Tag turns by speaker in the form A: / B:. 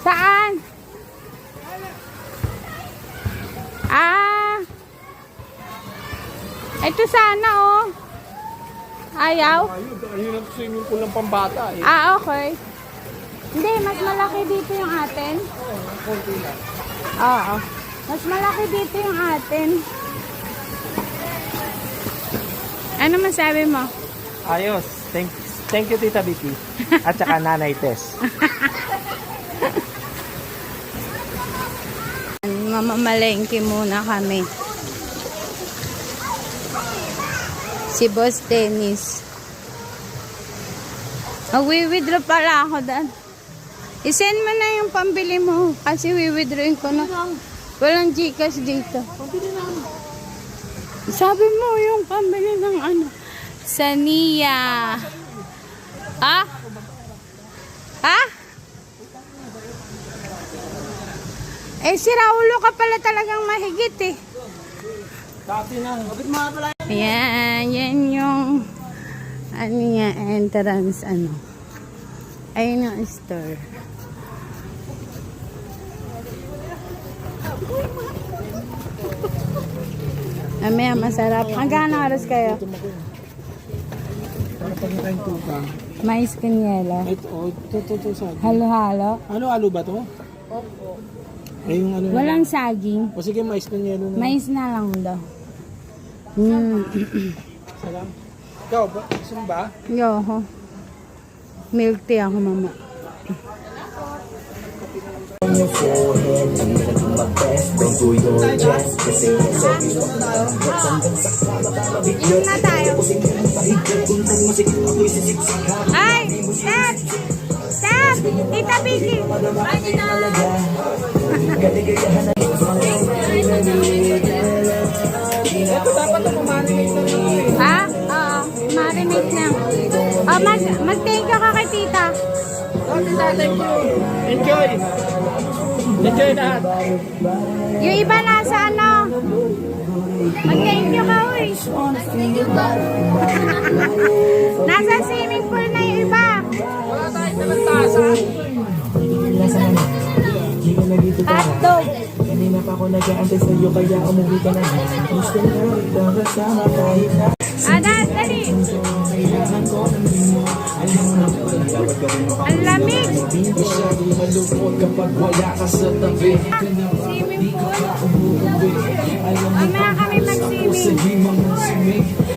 A: Saan? Ah. Ito sana oh. Ayaw?
B: Ayun ang swimming pool ng pambata eh.
A: Ah, okay. Hindi, mas malaki dito yung atin.
B: Oo, konti lang.
A: Oo. Mas malaki dito yung atin. Ano masabi mo?
B: Ayos. Thank you, Tita Vicky. At saka Nanay Tess.
A: Mamamalengke muna kami. Si Boss Dennis. Mag-withdraw pala ako dan. I-send mo na yung pambili mo. Kasi withdrawin ko na. Walang Gcash dito. Sabi mo yung pambili ng ano. Sania. Ah? Ah? Eh si Raulo ka pala talagang mahigit eh.
B: Dati na. Bakit mga pala?
A: Ayan, yan yung ano niya, entrance, ano. Ayun yung store. Mamaya masarap. Hanggang oras kayo?
B: Para pagkain tuka.
A: Mais kanyela.
B: Ito sa.
A: Halo-halo.
B: Ano ba to? Opo. Ay yung ano.
A: Walang saging.
B: O sige, mais na yelo na.
A: Mais na lang daw.
B: Salam. Ikaw ba? Gusto mo ba?
A: Yoho. Milk tea ako, mama. Inom na tayo. Ay! Stop! Stop! Tita Vicky!
B: Ito dapat na marinate na lang.
A: Ha? Oo. Marinate na. Oh, mag-take ka kay tita.
B: Thank you. Enjoy. Enjoy lahat.
A: Yung iba nasa ano? Mag-thank you ka, uy. Nasa swimming pool na yung iba.
B: Wala tayong nalantasan.
A: Hotdog.
C: Kanina pa ako nag-aantay sa'yo kaya umuwi ka na. Gusto na ikaw kasama kahit na
A: Adan, dali.
C: kailangan ko ng mo. Alam mo na dapat gawin mo
A: Ang lamig.
C: hindi masyado malungkot kapag wala ka sa tabi.
A: Swimming pool.